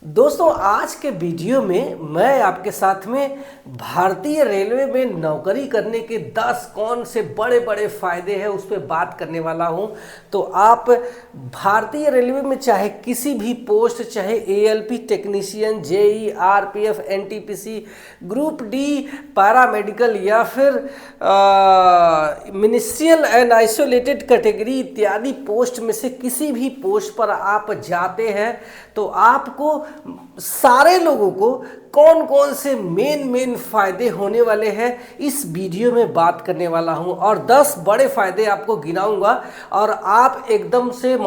दोस्तों आज के वीडियो में मैं आपके साथ में भारतीय रेलवे में नौकरी करने के 10 कौन से बड़े बड़े फायदे हैं उस पर बात करने वाला हूं। तो आप भारतीय रेलवे में चाहे किसी भी पोस्ट, चाहे ALP technician, JE, RPF, NTPC, group D, paramedical या फिर मिनिस्ट्रियल एंड आइसोलेटेड कैटेगरी इत्यादि पोस्ट में से किसी भी पोस्ट पर आप जाते हैं तो आपको सारे लोगों को कौन कौन से मेन फायदे होने वाले हैं इस वीडियो में बात करने वाला हूं। और 10 बड़े फायदे आपको गिनाऊंगा और आप एकदम से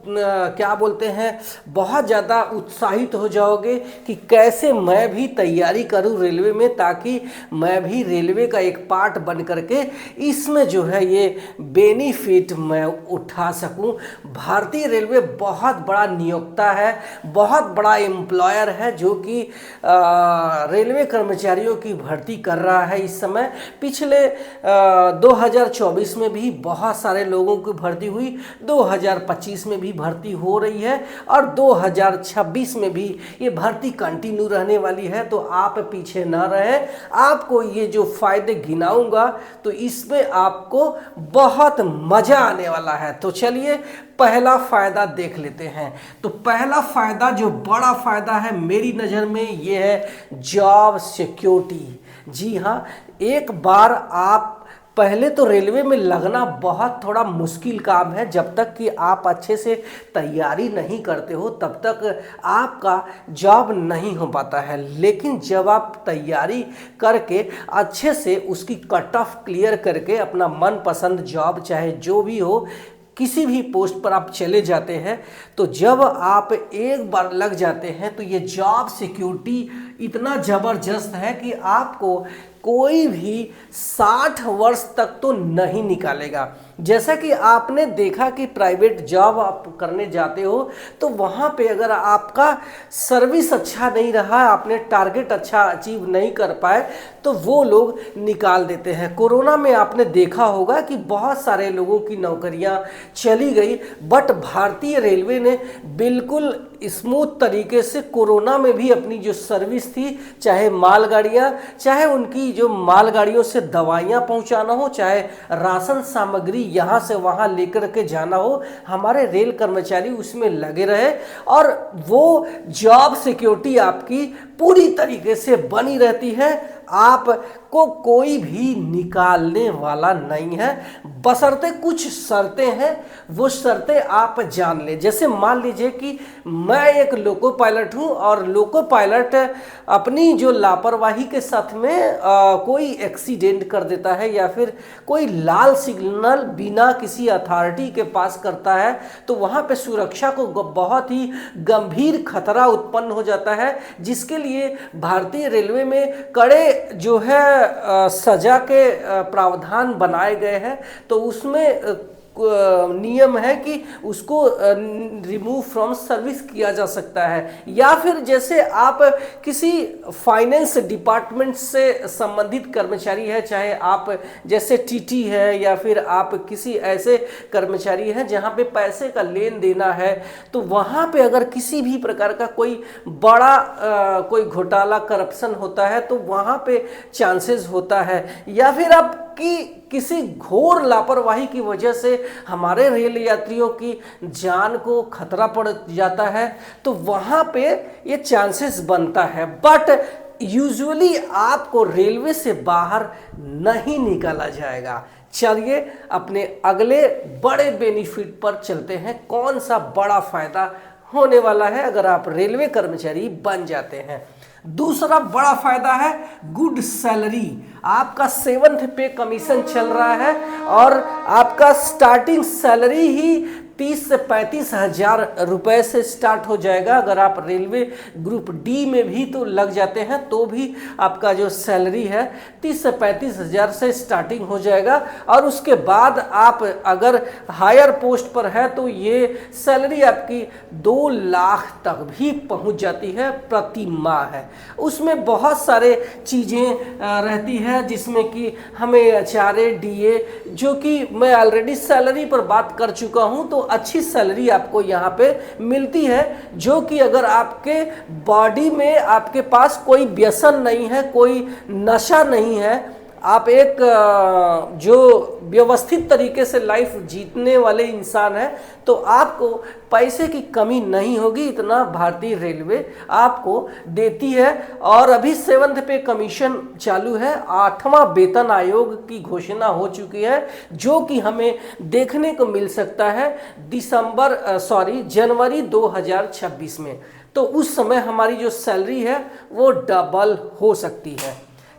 क्या बोलते हैं, बहुत ज़्यादा उत्साहित हो जाओगे कि कैसे मैं भी तैयारी करूं रेलवे में, ताकि मैं भी रेलवे का एक पार्ट बन करके इसमें जो है ये बेनिफिट मैं उठा सकूं। भारतीय रेलवे बहुत बड़ा नियोक्ता है, बहुत बड़ा एम्प्लॉयर है जो कि रेलवे कर्मचारियों की भर्ती कर रहा है इस समय। पिछले 2024 में भी बहुत सारे लोगों की भर्ती हुई, 2025 में भी भर्ती हो रही है और 2026 में भी ये भर्ती कंटिन्यू रहने वाली है। तो आप पीछे ना रहें, आपको ये जो फायदे गिनाऊंगा तो इसमें आपको बहुत मजा आने वाला है। तो चलिए पहला फायदा देख लेते हैं। तो पहला फायदा, जो बड़ा फायदा है मेरी नज़र में, ये है जॉब सिक्योरिटी। जी हाँ, एक बार आप पहले तो रेलवे में लगना बहुत थोड़ा मुश्किल काम है। जब तक कि आप अच्छे से तैयारी नहीं करते हो तब तक आपका जॉब नहीं हो पाता है। लेकिन जब आप तैयारी करके अच्छे से उसकी कट ऑफ क्लियर करके अपना मनपसंद जॉब, चाहे जो भी हो, किसी भी पोस्ट पर आप चले जाते हैं, तो जब आप एक बार लग जाते हैं तो ये जॉब सिक्योरिटी इतना ज़बरदस्त है कि आपको कोई भी 60 वर्ष तक तो नहीं निकालेगा। जैसा कि आपने देखा कि प्राइवेट जॉब आप करने जाते हो तो वहाँ पे अगर आपका सर्विस अच्छा नहीं रहा, आपने टारगेट अच्छा अचीव नहीं कर पाए, तो वो लोग निकाल देते हैं। कोरोना में आपने देखा होगा कि बहुत सारे लोगों की नौकरियां चली गई, बट भारतीय रेलवे ने बिल्कुल स्मूथ तरीके से कोरोना में भी अपनी जो सर्विस थी, चाहे मालगाड़ियां, चाहे उनकी जो मालगाड़ियों से दवाइयां पहुंचाना हो, चाहे राशन सामग्री यहाँ से वहाँ लेकर के जाना हो, हमारे रेल कर्मचारी उसमें लगे रहे और वो जॉब सिक्योरिटी आपकी पूरी तरीके से बनी रहती है। आपको कोई भी निकालने वाला नहीं है, बशर्ते कुछ शर्तें हैं, वो शर्तें आप जान लें। जैसे मान लीजिए कि मैं एक लोको पायलट हूं और लोको पायलट अपनी जो लापरवाही के साथ में कोई एक्सीडेंट कर देता है या फिर कोई लाल सिग्नल बिना किसी अथॉरिटी के पास करता है, तो वहाँ पे सुरक्षा को बहुत ही गंभीर खतरा उत्पन्न हो जाता है, जिसके लिए भारतीय रेलवे में कड़े जो है सजा के प्रावधान बनाए गए हैं। तो उसमें नियम है कि उसको रिमूव फ्रॉम सर्विस किया जा सकता है। या फिर जैसे आप किसी फाइनेंस डिपार्टमेंट से संबंधित कर्मचारी है, चाहे आप जैसे टीटी है या फिर आप किसी ऐसे कर्मचारी हैं जहां पे पैसे का लेन देना है, तो वहां पे अगर किसी भी प्रकार का कोई बड़ा कोई घोटाला, करप्शन होता है तो वहां पे चांसेस होता है। या फिर आप कि किसी घोर लापरवाही की वजह से हमारे रेल यात्रियों की जान को खतरा पड़ जाता है, तो वहाँ पे ये चांसेस बनता है। बट यूजुअली आपको रेलवे से बाहर नहीं निकाला जाएगा। चलिए अपने अगले बड़े बेनिफिट पर चलते हैं। कौन सा बड़ा फायदा होने वाला है अगर आप रेलवे कर्मचारी बन जाते हैं। दूसरा बड़ा फायदा है गुड सैलरी। आपका 7th पे कमीशन चल रहा है और आपका स्टार्टिंग सैलरी ही 30 से 35 हजार रुपए से स्टार्ट हो जाएगा। अगर आप रेलवे ग्रुप डी में भी तो लग जाते हैं तो भी आपका जो सैलरी है 30 से 35 हजार से स्टार्टिंग हो जाएगा। और उसके बाद आप अगर हायर पोस्ट पर है तो ये सैलरी आपकी 2 लाख तक भी पहुंच जाती है प्रति माह है। उसमें बहुत सारे चीज़ें रहती है जिसमें कि हमें HRA DA, जो कि मैं ऑलरेडी सैलरी पर बात कर चुका हूं, तो अच्छी सैलरी आपको यहाँ पे मिलती है, जो कि अगर आपके बॉडी में आपके पास कोई व्यसन नहीं है, कोई नशा नहीं है, आप एक जो व्यवस्थित तरीके से लाइफ जीतने वाले इंसान हैं, तो आपको पैसे की कमी नहीं होगी। इतना भारतीय रेलवे आपको देती है। और अभी 7th पे कमीशन चालू है, 8वां वेतन आयोग की घोषणा हो चुकी है, जो कि हमें देखने को मिल सकता है जनवरी 2026 में। तो उस समय हमारी जो सैलरी है वो डबल हो सकती है।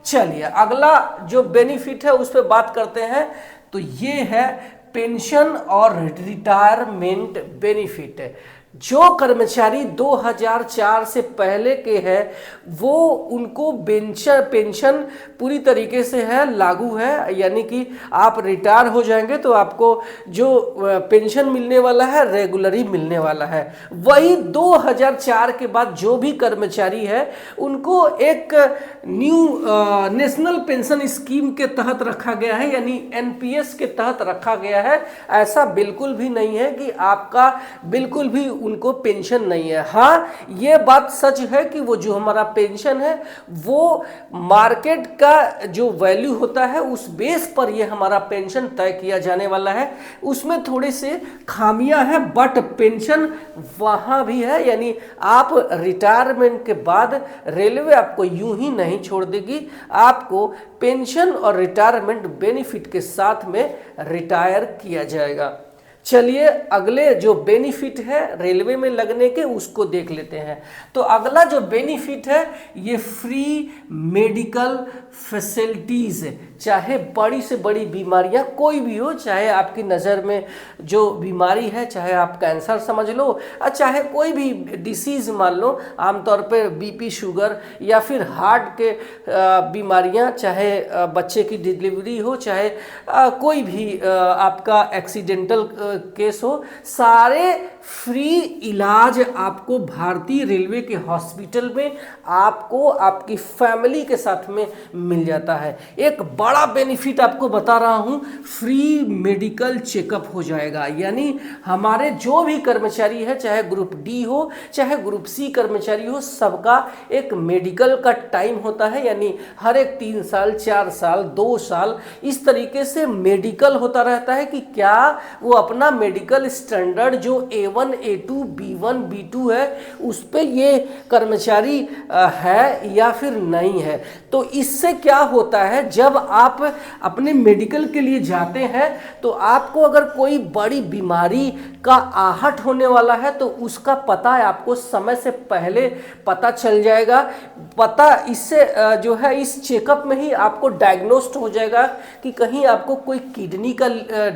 चलिए अगला जो बेनिफिट है उस पर बात करते हैं। तो ये है पेंशन और रिटायरमेंट बेनिफिट। जो कर्मचारी 2004 से पहले के हैं वो उनको पेंशन पूरी तरीके से है लागू है, यानी कि आप रिटायर हो जाएंगे तो आपको जो पेंशन मिलने वाला है रेगुलर ही मिलने वाला है। वही 2004 के बाद जो भी कर्मचारी है उनको एक न्यू नेशनल पेंशन स्कीम के तहत रखा गया है, यानी एनपीएस के तहत रखा गया है। ऐसा बिल्कुल भी नहीं है कि आपका बिल्कुल भी उनको पेंशन नहीं है। हाँ, ये बात सच है कि वो जो हमारा पेंशन है वो मार्केट का जो वैल्यू होता है उस बेस पर ये हमारा पेंशन तय किया जाने वाला है। उसमें थोड़े से खामियां हैं, बट पेंशन वहाँ भी है, यानी आप रिटायरमेंट के बाद रेलवे आपको यूं ही नहीं छोड़ देगी, आपको पेंशन और रिटायरमेंट बेनिफिट के साथ में रिटायर किया जाएगा। चलिए अगले जो बेनिफिट है रेलवे में लगने के उसको देख लेते हैं। तो अगला जो बेनिफिट है ये फ्री मेडिकल फैसिलिटीज है। चाहे बड़ी से बड़ी बीमारियां कोई भी हो, चाहे आपकी नज़र में जो बीमारी है, चाहे आप कैंसर समझ लो, चाहे कोई भी डिसीज़ मान लो, आमतौर पर बीपी, शुगर या फिर हार्ट के बीमारियां, चाहे बच्चे की डिलीवरी हो, चाहे कोई भी आपका एक्सीडेंटल केस हो, सारे फ्री इलाज आपको भारतीय रेलवे के हॉस्पिटल में आपको आपकी फैमिली के साथ में मिल जाता है। एक बड़ा बेनिफिट आपको बता रहा हूं, फ्री मेडिकल चेकअप हो जाएगा। यानी हमारे जो भी कर्मचारी है, चाहे ग्रुप डी हो चाहे ग्रुप सी कर्मचारी हो, सबका एक मेडिकल का टाइम होता है, यानी हर एक 3 साल 4 साल 2 साल इस तरीके से मेडिकल होता रहता है कि क्या वो अपना मेडिकल स्टैंडर्ड जो A1 A2 B1 B2 है उस पे ये कर्मचारी है या फिर नहीं है। तो इससे क्या होता है, जब आप अपने मेडिकल के लिए जाते हैं तो आपको अगर कोई बड़ी बीमारी का आहट होने वाला है तो उसका पता आपको समय से पहले पता चल जाएगा। पता इससे जो है इस चेकअप में ही आपको डायग्नोस्ट हो जाएगा कि कहीं आपको कोई किडनी का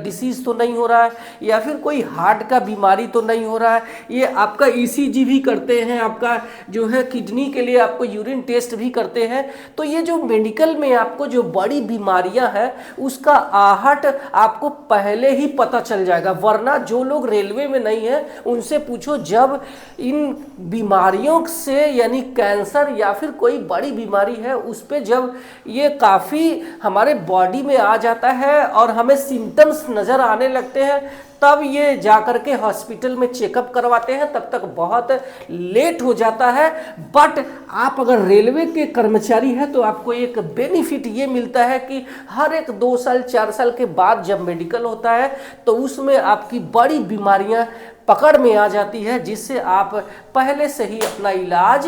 डिसीज तो नहीं हो रहा है या फिर कोई हार्ट का बीमारी तो नहीं हो रहा है। ये आपका ईसीजी भी करते हैं, आपका जो है किडनी के लिए आपको यूरिन टेस्ट भी करते हैं। तो ये जो मेडिकल में आपको जो बड़ी बीमारियां हैं उसका आहट आपको पहले ही पता चल जाएगा। वरना जो लोग रेलवे में नहीं है उनसे पूछो, जब इन बीमारियों से यानी कैंसर या फिर कोई बड़ी बीमारी है उस पे जब ये काफ़ी हमारे बॉडी में आ जाता है और हमें सिम्टम्स नज़र आने लगते हैं, तब ये जाकर के हॉस्पिटल में चेकअप करवाते हैं, तब तक बहुत लेट हो जाता है। बट आप अगर रेलवे के कर्मचारी हैं तो आपको एक बेनिफिट ये मिलता है कि हर एक 2 साल 4 साल के बाद जब मेडिकल होता है तो उसमें आपकी बड़ी बीमारियां पकड़ में आ जाती है, जिससे आप पहले से ही अपना इलाज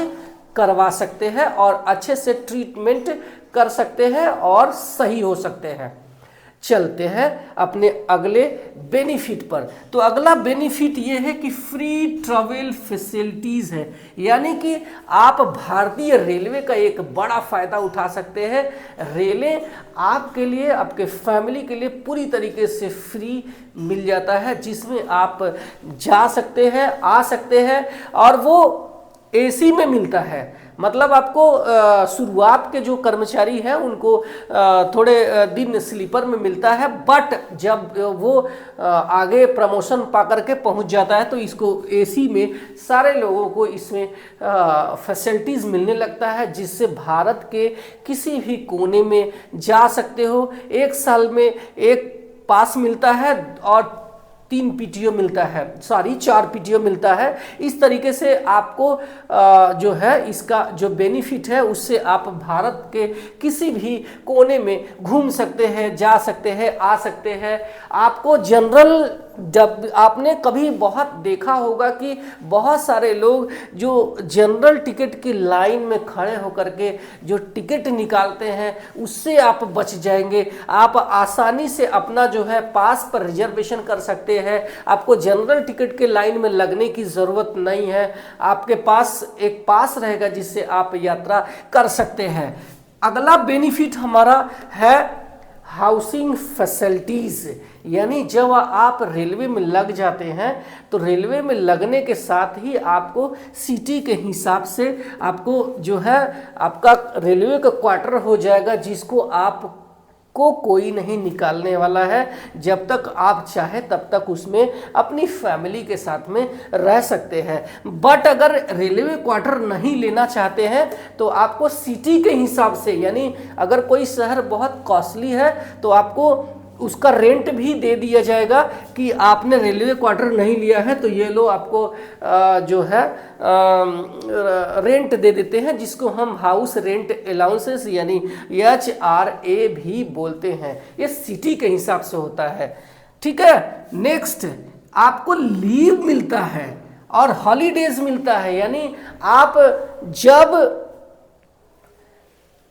करवा सकते हैं और अच्छे से ट्रीटमेंट कर सकते हैं और सही हो सकते हैं। चलते हैं अपने अगले बेनिफिट पर। तो अगला बेनिफिट ये है कि फ्री ट्रैवल फैसिलिटीज़ है, यानी कि आप भारतीय रेलवे का एक बड़ा फ़ायदा उठा सकते हैं। रेलें आपके लिए, आपके फैमिली के लिए पूरी तरीके से फ्री मिल जाता है, जिसमें आप जा सकते हैं, आ सकते हैं, और वो एसी में मिलता है। मतलब आपको शुरुआत के जो कर्मचारी हैं उनको थोड़े दिन स्लीपर में मिलता है, बट जब वो आगे प्रमोशन पा करके पहुंच जाता है तो इसको एसी में सारे लोगों को इसमें फैसिलिटीज़ मिलने लगता है, जिससे भारत के किसी भी कोने में जा सकते हो। 1 साल में एक पास मिलता है और 3 पीटीओ मिलता है, सॉरी 4 पीटीओ मिलता है। इस तरीके से आपको जो है इसका जो बेनिफिट है उससे आप भारत के किसी भी कोने में घूम सकते हैं, जा सकते हैं, आ सकते हैं। आपको जनरल, जब आपने कभी बहुत देखा होगा कि बहुत सारे लोग जो जनरल टिकट की लाइन में खड़े होकर के जो टिकट निकालते हैं उससे आप बच जाएंगे। आप आसानी से अपना जो है पास पर रिजर्वेशन कर सकते हैं। आपको जनरल टिकट के लाइन में लगने की ज़रूरत नहीं है। आपके पास एक पास रहेगा जिससे आप यात्रा कर सकते हैं। अगला बेनिफिट हमारा है हाउसिंग फैसिलिटीज़, यानी जब आप रेलवे में लग जाते हैं तो रेलवे में लगने के साथ ही आपको सिटी के हिसाब से आपको जो है आपका रेलवे का क्वार्टर हो जाएगा, जिसको आप को कोई नहीं निकालने वाला है। जब तक आप चाहे तब तक उसमें अपनी फैमिली के साथ में रह सकते हैं। बट अगर रेलवे क्वार्टर नहीं लेना चाहते हैं तो आपको सिटी के हिसाब से, यानी अगर कोई शहर बहुत कॉस्टली है तो आपको उसका रेंट भी दे दिया जाएगा कि आपने रेलवे क्वार्टर नहीं लिया है तो ये लो आपको जो है रेंट दे देते हैं, जिसको हम हाउस रेंट अलाउंसेस यानी HRA भी बोलते हैं। ये सिटी के हिसाब से होता है, ठीक है। नेक्स्ट, आपको लीव मिलता है और हॉलीडेज मिलता है, यानी आप जब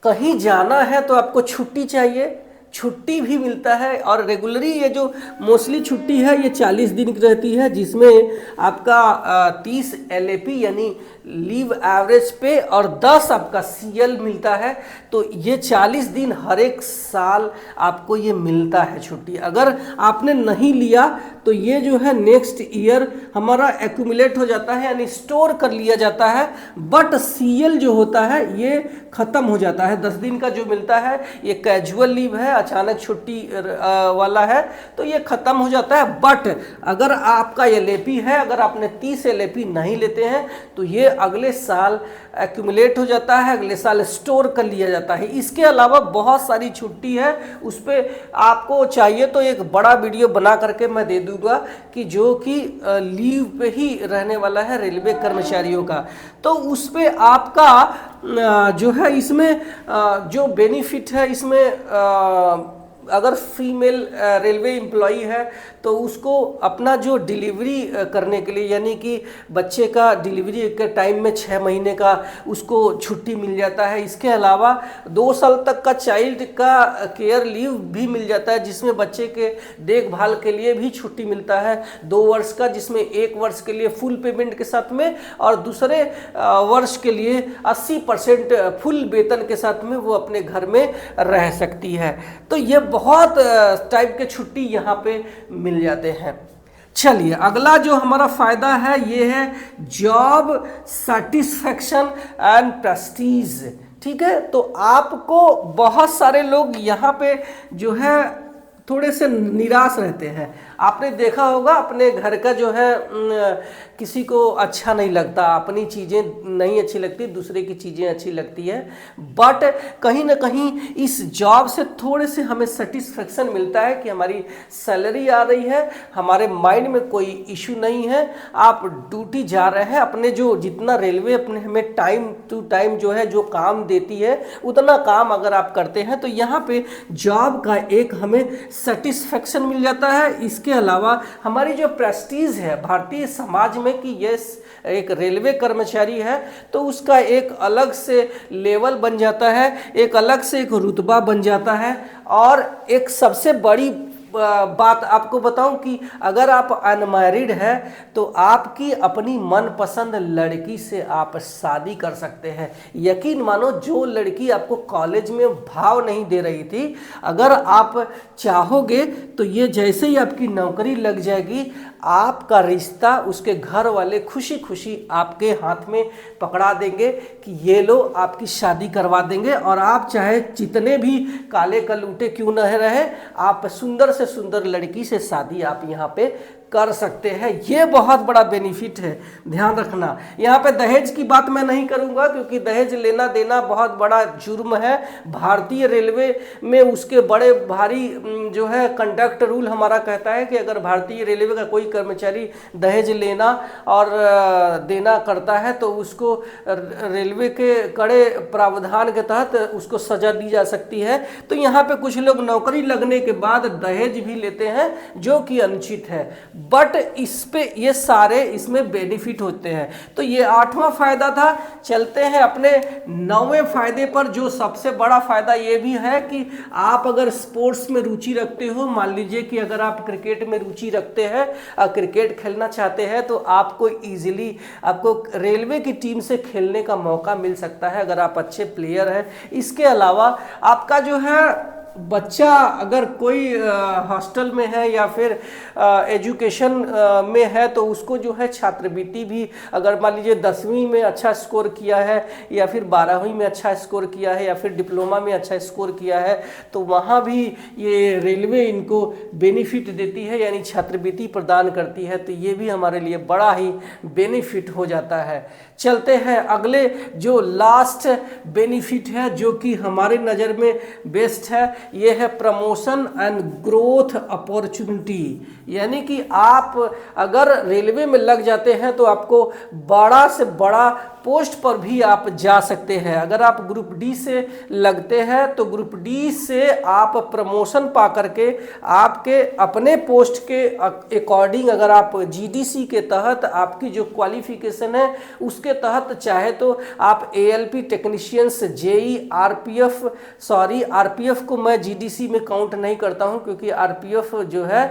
कहीं जाना है तो आपको छुट्टी चाहिए, छुट्टी भी मिलता है। और रेगुलरली ये जो मोस्टली छुट्टी है ये 40 दिन की रहती है, जिसमें आपका 30 LAP यानी लीव एवरेज पे और 10 आपका CL मिलता है। तो ये 40 दिन हर एक साल आपको ये मिलता है छुट्टी। अगर आपने नहीं लिया तो ये जो है नेक्स्ट ईयर हमारा एक्यूमुलेट हो जाता है, यानी स्टोर कर लिया जाता है। बट CL जो होता है ये ख़त्म हो जाता है। 10 दिन का जो मिलता है ये कैजुअल लीव है, अचानक छुट्टी वाला है, तो ये ख़त्म हो जाता है। बट अगर आपका LAP है, अगर आपने 30 LAP नहीं लेते हैं तो ये अगले साल एक्यूमुलेट हो जाता है, अगले साल स्टोर कर लिया जाता है। इसके अलावा बहुत सारी छुट्टी है, उस पर आपको चाहिए तो एक बड़ा वीडियो बना करके मैं दे दूंगा कि जो कि लीव पे ही रहने वाला है रेलवे कर्मचारियों का। तो उस पर आपका जो है इसमें जो बेनिफिट है इसमें अगर फीमेल रेलवे एम्प्लॉई है तो उसको अपना जो डिलीवरी करने के लिए, यानी कि बच्चे का डिलीवरी के टाइम में 6 महीने का उसको छुट्टी मिल जाता है। इसके अलावा 2 साल तक का चाइल्ड का केयर लीव भी मिल जाता है, जिसमें बच्चे के देखभाल के लिए भी छुट्टी मिलता है 2 वर्ष का, जिसमें 1 वर्ष के लिए फुल पेमेंट के साथ में और दूसरे वर्ष के लिए 80% फुल वेतन के साथ में वो अपने घर में रह सकती है। तो ये बहुत टाइप के छुट्टी यहाँ पे मिल जाते हैं। चलिए, अगला जो हमारा फायदा है ये है जॉब सेटिस्फैक्शन एंड प्रेस्टीज, ठीक है। तो आपको बहुत सारे लोग यहाँ पे जो है थोड़े से निराश रहते हैं। आपने देखा होगा अपने घर का जो है किसी को अच्छा नहीं लगता, अपनी चीज़ें नहीं अच्छी लगती, दूसरे की चीज़ें अच्छी लगती है। बट कहीं ना कहीं इस जॉब से थोड़े से हमें सेटिस्फेक्शन मिलता है कि हमारी सैलरी आ रही है, हमारे माइंड में कोई इशू नहीं है, आप ड्यूटी जा रहे हैं, अपने जो जितना रेलवे अपने हमें टाइम टू टाइम जो है जो काम देती है उतना काम अगर आप करते हैं तो यहाँ पे जॉब का एक हमें सेटिस्फेक्शन मिल जाता है। इसके अलावा हमारी जो प्रेस्टीज है भारतीय समाज में कि ये एक रेलवे कर्मचारी है तो उसका एक अलग से लेवल बन जाता है, एक अलग से एक रुतबा बन जाता है। और एक सबसे बड़ी बात आपको बताऊं कि अगर आप अनमैरिड हैं तो आपकी अपनी मनपसंद लड़की से आप शादी कर सकते हैं। यकीन मानो, जो लड़की आपको कॉलेज में भाव नहीं दे रही थी, अगर आप चाहोगे तो ये जैसे ही आपकी नौकरी लग जाएगी आपका रिश्ता उसके घर वाले खुशी खुशी आपके हाथ में पकड़ा देंगे कि ये लो आपकी शादी करवा देंगे। और आप चाहे जितने भी काले कलूटे क्यों न रहे, आप सुंदर से सुंदर लड़की से शादी आप यहाँ पे कर सकते हैं। ये बहुत बड़ा बेनिफिट है, ध्यान रखना। यहाँ पे दहेज की बात मैं नहीं करूँगा क्योंकि दहेज लेना देना बहुत बड़ा जुर्म है। भारतीय रेलवे में उसके बड़े भारी जो है कंडक्ट रूल हमारा कहता है कि अगर भारतीय रेलवे का कोई कर्मचारी दहेज लेना और देना करता है तो उसको रेलवे के कड़े प्रावधान के तहत उसको सजा दी जा सकती है। तो यहाँ पे कुछ लोग नौकरी लगने के बाद दहेज भी लेते हैं जो कि अनुचित है, बट इस पे ये सारे इसमें बेनिफिट होते हैं। तो ये 8वां फायदा था। चलते हैं अपने 9वें फायदे पर, जो सबसे बड़ा फायदा ये भी है कि आप अगर स्पोर्ट्स में रुचि रखते हो, मान लीजिए कि अगर आप क्रिकेट में रुचि रखते हैं, क्रिकेट खेलना चाहते हैं, तो आपको इजीली आपको रेलवे की टीम से खेलने का मौका मिल सकता है अगर आप अच्छे प्लेयर हैं। इसके अलावा आपका जो है बच्चा अगर कोई हॉस्टल में है या फिर एजुकेशन में है तो उसको जो है छात्रवृत्ति भी, अगर मान लीजिए 10वीं में अच्छा स्कोर किया है या फिर 12वीं में अच्छा स्कोर किया है या फिर डिप्लोमा में अच्छा स्कोर किया है, तो वहाँ भी ये रेलवे इनको बेनिफिट देती है, यानी छात्रवृत्ति प्रदान करती है। तो ये भी हमारे लिए बड़ा ही बेनिफिट हो जाता है। चलते हैं अगले जो लास्ट बेनिफिट है जो कि हमारे नज़र में बेस्ट है, ये है प्रमोशन एंड ग्रोथ अपॉर्चुनिटी। यानी कि आप अगर रेलवे में लग जाते हैं तो आपको बड़ा से बड़ा पोस्ट पर भी आप जा सकते हैं। अगर आप ग्रुप डी से लगते हैं तो ग्रुप डी से आप प्रमोशन पा करके आपके अपने पोस्ट के अकॉर्डिंग, अगर आप जीडीसी के तहत आपकी जो क्वालिफिकेशन है उसके तहत चाहे तो आप एएलपी टेक्नीशियंस, जेई, आरपीएफ को मैं जीडीसी में काउंट नहीं करता हूं क्योंकि आरपीएफ जो है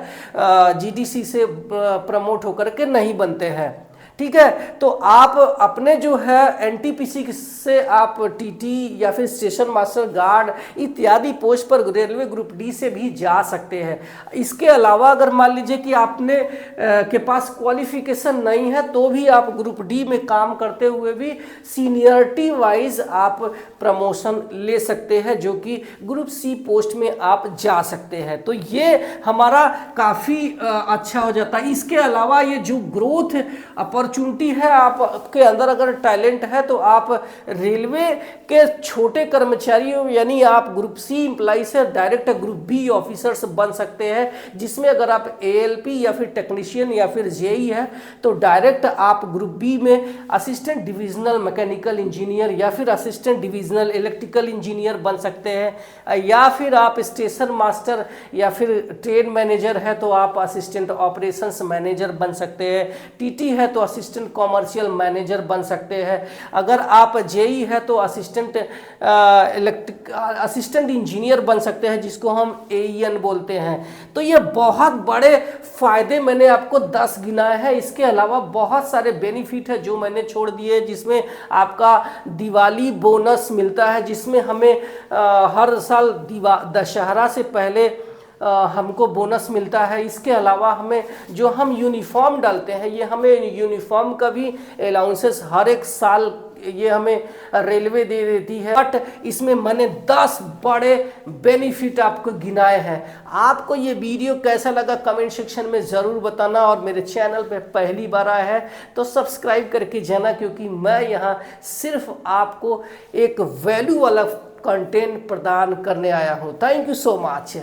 जीडीसी से प्रमोट होकर के नहीं बनते हैं, ठीक है। तो आप अपने जो है एनटीपीसी से आप टीटी या फिर स्टेशन मास्टर गार्ड इत्यादि पोस्ट पर रेलवे ग्रुप डी से भी जा सकते हैं। इसके अलावा अगर मान लीजिए कि आपने के पास क्वालिफिकेशन नहीं है तो भी आप ग्रुप डी में काम करते हुए भी सीनियरिटी वाइज आप प्रमोशन ले सकते हैं, जो कि ग्रुप सी पोस्ट में आप जा सकते हैं। तो ये हमारा काफ़ी अच्छा हो जाता है। इसके अलावा ये जो ग्रोथ अपॉर्चुनिटी है, आपके अंदर अगर टैलेंट है तो आप रेलवे के छोटे कर्मचारियों यानी आप ग्रुप सी एम्प्लॉई से डायरेक्ट ग्रुप बी ऑफिसर्स बन सकते हैं, जिसमें अगर आप एएलपी या फिर टेक्नीशियन या फिर जेई है तो डायरेक्ट आप ग्रुप बी में असिस्टेंट डिविजनल मैकेनिकल इंजीनियर या फिर असिस्टेंट डिविजनल इलेक्ट्रिकल इंजीनियर बन सकते हैं, या फिर आप स्टेशन मास्टर या फिर ट्रेन मैनेजर है तो आप असिस्टेंट ऑपरेशंस मैनेजर बन सकते हैं, टीटी है तो असिस्टेंट कॉमर्शियल मैनेजर बन सकते हैं, अगर आप जेई है तो असिस्टेंट इंजीनियर बन सकते हैं जिसको हम एईएन बोलते हैं। तो ये बहुत बड़े फायदे मैंने आपको 10 गिनाए हैं। इसके अलावा बहुत सारे बेनिफिट है जो मैंने छोड़ दिए, जिसमें आपका दिवाली बोनस मिलता है, जिसमें हमें हर साल दशहरा से पहले हमको बोनस मिलता है। इसके अलावा हमें जो हम यूनिफॉर्म डालते हैं, ये हमें यूनिफॉर्म का भी अलाउंसेस हर एक साल ये हमें रेलवे दे देती है। बट इसमें मैंने 10 बड़े बेनिफिट आपको गिनाए हैं। आपको ये वीडियो कैसा लगा कमेंट सेक्शन में ज़रूर बताना, और मेरे चैनल पे पहली बार आया है तो सब्सक्राइब करके जाना, क्योंकि मैं यहाँ सिर्फ आपको एक वैल्यू वाला कंटेंट प्रदान करने आया हूँ। Thank you so much.